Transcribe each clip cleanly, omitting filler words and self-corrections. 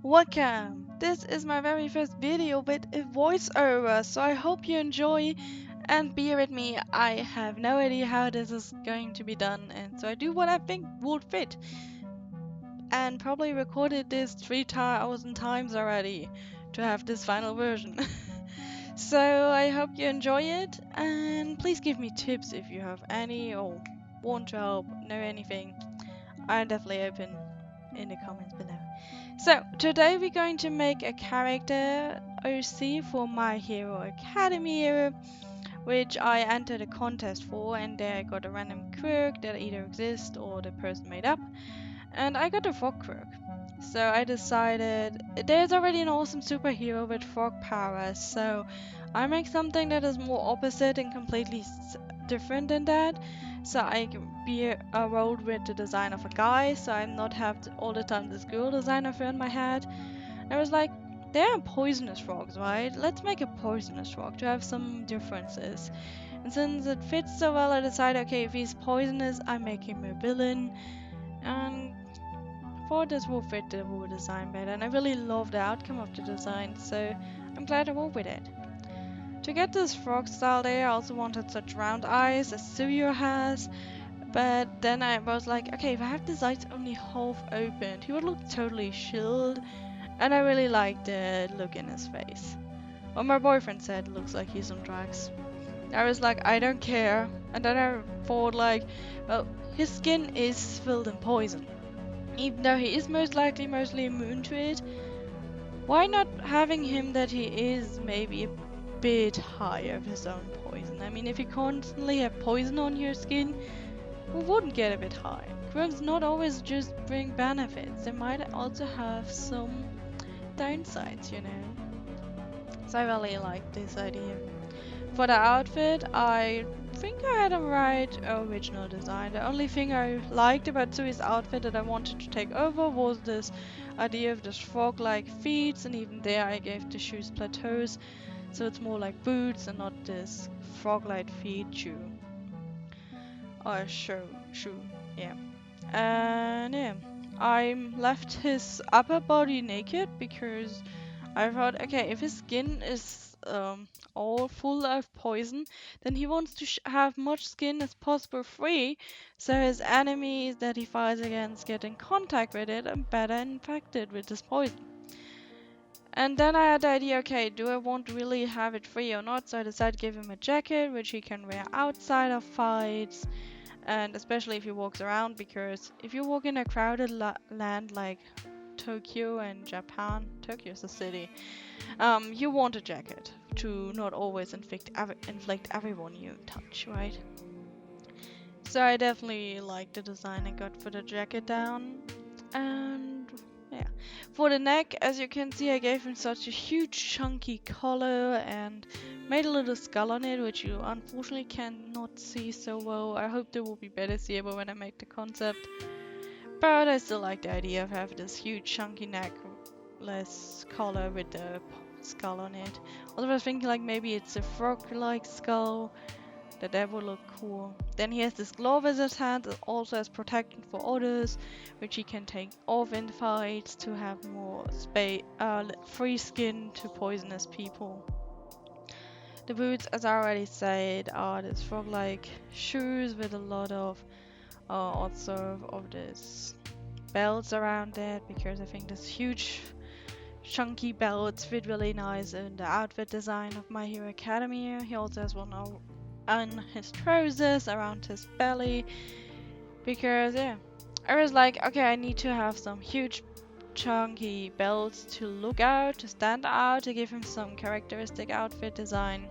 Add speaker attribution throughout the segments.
Speaker 1: Welcome! This is my very first video with a voiceover, so I hope you enjoy and bear with me. I have no idea how this is going to be done, and so I do what I think would fit. And probably recorded this 3,000 times already to have this final version. So I hope you enjoy it, and please give me tips if you have any or want to help, know anything. I'm definitely open in the comments below. So, today we're going to make a character OC for My Hero Academia, which I entered a contest for, and there I got a random quirk that either exists or the person made up, and I got a frog quirk. So I decided there's already an awesome superhero with frog powers, so I make something that is more opposite and completely different than that. So I can be rolled with the design of a guy, so I'm not have all the time this girl design of her in my head. I was like, there are poisonous frogs, right? Let's make a poisonous frog to have some differences. And since it fits so well, I decided, okay, if he's poisonous, I make him a villain. And thought this will fit the whole design better, and I really love the outcome of the design, so I'm glad I went with it. To get this frog style there, I also wanted such round eyes as Suyo has, but then I was like, okay, if I have his eyes only half opened, he would look totally chilled, and I really liked the look in his face. Well, my boyfriend said it looks like he's on drugs. I was like, I don't care, and then I thought like, well, his skin is filled in poison. Even though he is most likely mostly immune to it, why not having him that he is maybe a bit high of his own poison? I mean, if you constantly have poison on your skin, who wouldn't get a bit high? Quirks not always just bring benefits, they might also have some downsides, you know? So I really like this idea. For the outfit, I think I had a right original design. The only thing I liked about Sui's outfit that I wanted to take over was this idea of this frog-like feet, and even there I gave the shoes plateaus, so it's more like boots and not this frog-like feet shoe. Or shoe, yeah. And yeah, I left his upper body naked because I thought, okay, if his skin is all full of poison, then he wants to have much skin as possible free, so his enemies that he fights against get in contact with it and better infected with this poison. And then I had the idea, okay, do I want to really have it free or not? So I decided to give him a jacket, which he can wear outside of fights, and especially if he walks around, because if you walk in a crowded land like Tokyo and Japan, Tokyo is a city, you want a jacket to not always inflict everyone you touch, right? So I definitely like the design I got for the jacket down. And yeah, for the neck, as you can see, I gave him such a huge chunky collar and made a little skull on it, which you unfortunately cannot see so well. I hope they will be better seeable when I make the concept. But I still like the idea of having this huge chunky neckless collar with the skull on it. Also, I was thinking like maybe it's a frog-like skull. That would look cool. Then he has this glove in his hand that also has protection for others, which he can take off in fights to have more free skin to poisonous people. The boots, as I already said, are these frog-like shoes with a lot of also of this belts around it, because I think this huge chunky belts fit really nice in the outfit design of My Hero Academia. He also has one on his trousers around his belly, because yeah, I was like, okay, I need to have some huge chunky belts to look out, to stand out, to give him some characteristic outfit design.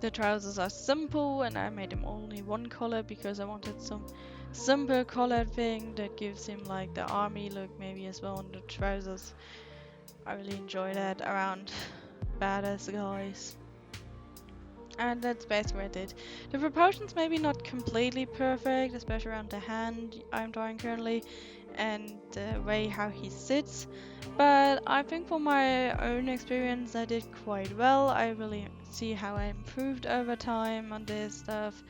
Speaker 1: The trousers are simple, and I made them only one color because I wanted some simple colored thing that gives him like the army look maybe as well on the trousers. I really enjoy that around badass guys. And that's basically what I did. The proportions maybe not completely perfect, especially around the hand I'm drawing currently and the way how he sits, but I think for my own experience I did quite well. I really see how I improved over time on this stuff,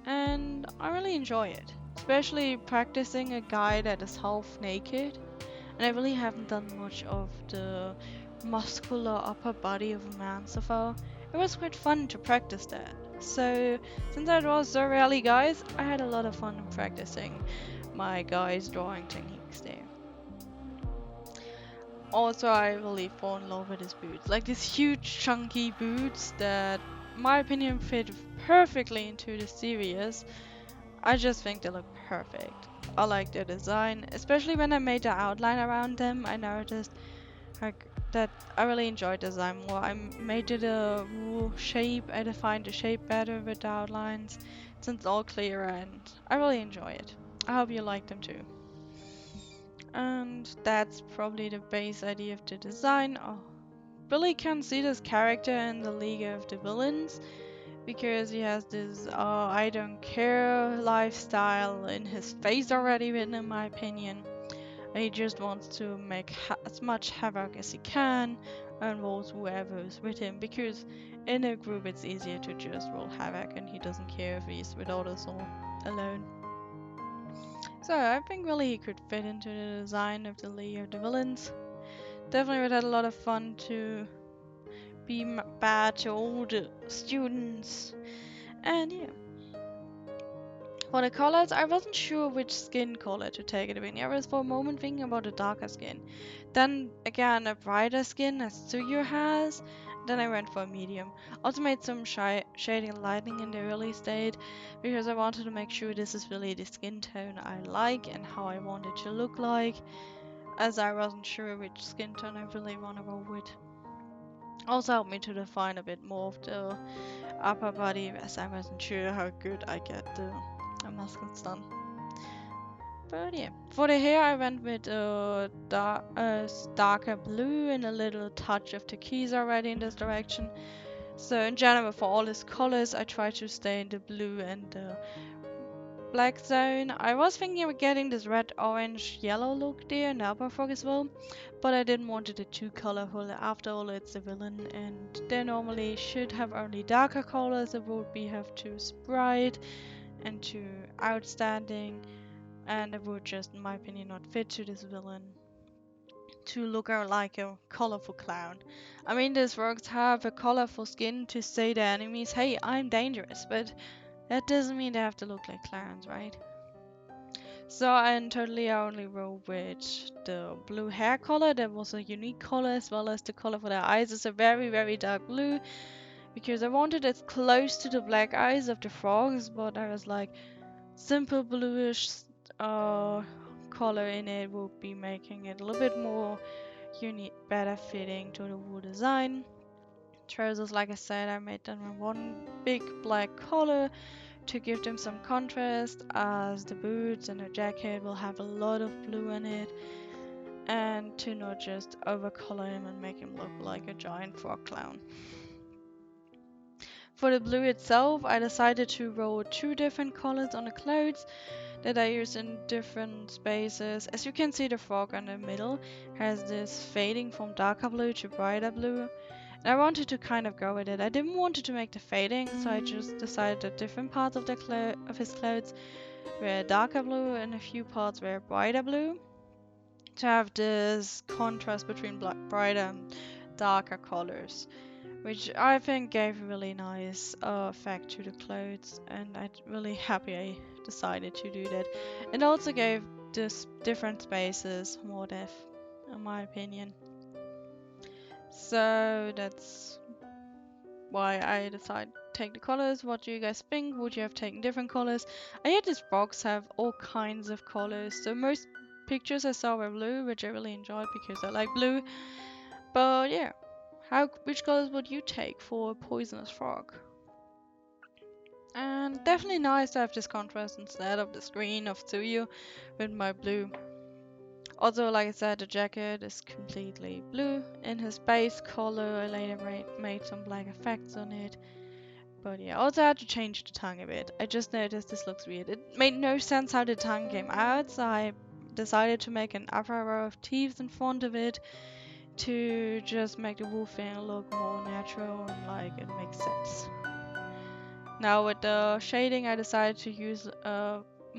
Speaker 1: and I really enjoy it, especially practicing a guy that is half naked. and I really haven't done much of the muscular upper body of a man so far. It was quite fun to practice that. So, since I draw so rarely guys, I had a lot of fun practicing my guys drawing techniques there. Also, I really fall in love with his boots. Like these huge chunky boots that, in my opinion, fit perfectly into the series. I just think they look perfect. I like their design, especially when I made the outline around them. I noticed that I really enjoyed the design more. I made it a wool shape. I defined the shape better with the outlines, since it's all clear, and I really enjoy it. I hope you like them too. And that's probably the base idea of the design. Oh, Billy can see this character in the League of the Villains because he has this I don't care lifestyle in his face already written, in my opinion. He just wants to make as much havoc as he can and rolls whoever is with him, because in a group it's easier to just roll havoc and he doesn't care if he's with others or alone. So I think really he could fit into the design of the League of the Villains. Definitely would have a lot of fun to be bad to all the students. And yeah. For the colors, I wasn't sure which skin color to take at the beginning. I was for a moment thinking about a darker skin. Then again, a brighter skin as Tsuyu has. Then I went for a medium. Also made some shading and lighting in the early state because I wanted to make sure this is really the skin tone I like and how I want it to look like, as I wasn't sure which skin tone I really want to go with. Also helped me to define a bit more of the upper body, as I wasn't sure how good I get the muscles done. But yeah, for the hair I went with darker blue and a little touch of turquoise already in this direction. So in general, for all his colors, I try to stay in the blue and the black zone. I was thinking of getting this red, orange, yellow look there in the upper frog as well, but I didn't want it too colorful. After all, it's a villain, and they normally should have only darker colors. It would be have too bright and too outstanding, and it would just, in my opinion, not fit to this villain to look out like a colorful clown. I mean, these frogs have a colorful skin to say to enemies, hey, I'm dangerous, but that doesn't mean they have to look like clowns, right? So I only roll with the blue hair color. That was a unique color, as well as the color for the eyes is a very, very dark blue, because I wanted it close to the black eyes of the frogs, but I was like, simple bluish color in it will be making it a little bit more unique, better fitting to the wool design. Trousers, like I said, I made them in one big black color to give them some contrast, as the boots and the jacket will have a lot of blue in it, and to not just overcolor him and make him look like a giant frog clown. For the blue itself, I decided to roll 2 different colors on the clothes that I use in different spaces. As you can see, the frog in the middle has this fading from darker blue to brighter blue. And I wanted to kind of go with it. I didn't want it to make the fading, so I just decided that different parts of his clothes were darker blue and a few parts were brighter blue, to have this contrast between brighter and darker colors, which I think gave a really nice effect to the clothes, and I'm really happy I decided to do that. It also gave this different spaces more depth, in my opinion. So that's why I decided to take the colors. What do you guys think? Would you have taken different colors? I heard these frogs have all kinds of colors, so most pictures I saw were blue, which I really enjoyed because I like blue. But yeah, which colors would you take for a poisonous frog? And definitely nice to have this contrast instead of the green of Tsuyu with my blue. Also, like I said, the jacket is completely blue. In his base color, I later made some black effects on it. But yeah, also had to change the tongue a bit. I just noticed this looks weird. It made no sense how the tongue came out, so I decided to make an upper row of teeth in front of it to just make the wolfing look more natural and like it makes sense. Now with the shading, I decided to use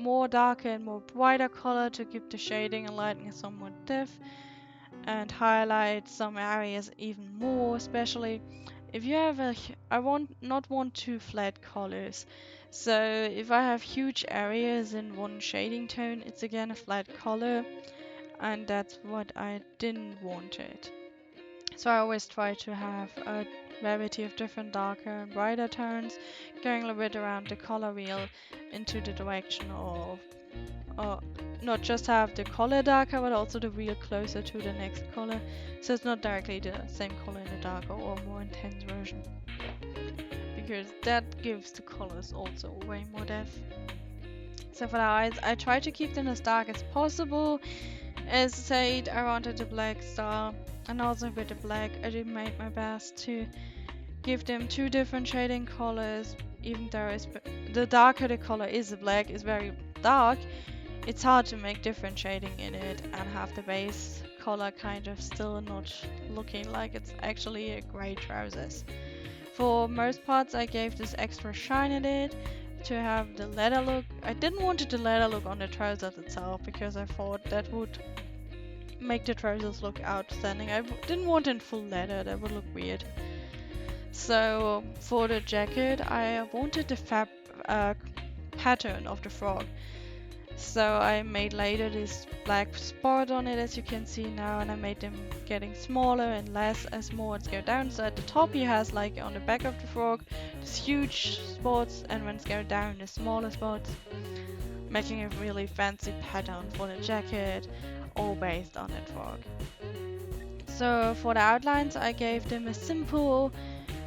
Speaker 1: more darker and more brighter color to keep the shading and lighting somewhat depth, and highlight some areas even more, especially if you have I not want too flat colors. So if I have huge areas in one shading tone, it's again a flat color, and that's what I didn't want it. So I always try to have a variety of different darker and brighter tones, going a little bit around the color wheel into the direction of not just have the color darker, but also the wheel closer to the next color, so it's not directly the same color in the darker or more intense version, because that gives the colors also way more depth. So for the eyes, I try to keep them as dark as possible. As I said, I wanted the black style, and also with the black, I did make my best to give them two different shading colors, even though the darker the color is, the black is very dark. It's hard to make different shading in it and have the base color kind of still not looking like it's actually a gray trousers. For most parts I gave this extra shine in it to have the leather look. I didn't want the leather look on the trousers itself because I thought that would make the trousers look outstanding. I didn't want it in full leather, that would look weird. So for the jacket I wanted the pattern of the frog. So I made later this black spot on it, as you can see now, and I made them getting smaller and less as more it's go down. So at the top he has, like on the back of the frog, these huge spots, and when it's going down, the smaller spots, making a really fancy pattern for the jacket, all based on that frog. So for the outlines I gave them a simple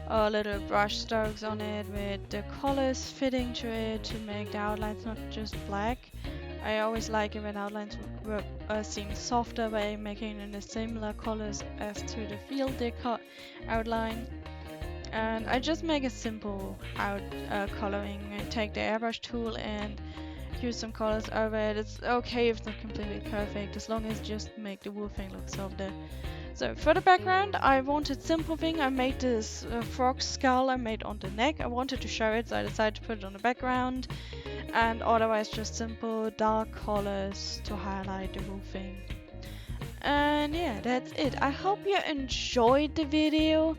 Speaker 1: little brush strokes on it with the colors fitting to it to make the outlines not just black. I always like it when outlines seem softer by making it in the similar colors as to the field decor outline. And I just make a simple coloring. I take the airbrush tool and use some colors over it. It's okay if it's not completely perfect, as long as just make the whole thing look softer. So for the background, I wanted simple thing. I made this frog skull I made on the neck. I wanted to show it, so I decided to put it on the background. And otherwise just simple dark colors to highlight the whole thing. And yeah, that's it. I hope you enjoyed the video.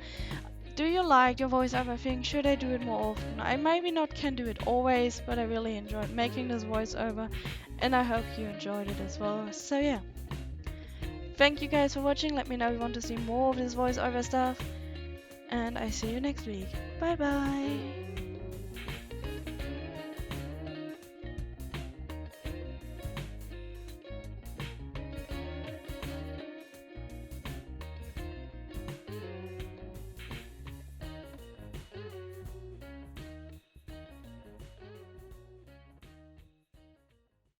Speaker 1: Do you like your voiceover thing? Should I do it more often? I maybe not can do it always, but I really enjoyed making this voiceover, and I hope you enjoyed it as well. So yeah. Thank you guys for watching. Let me know if you want to see more of this voiceover stuff. And I see you next week. Bye bye.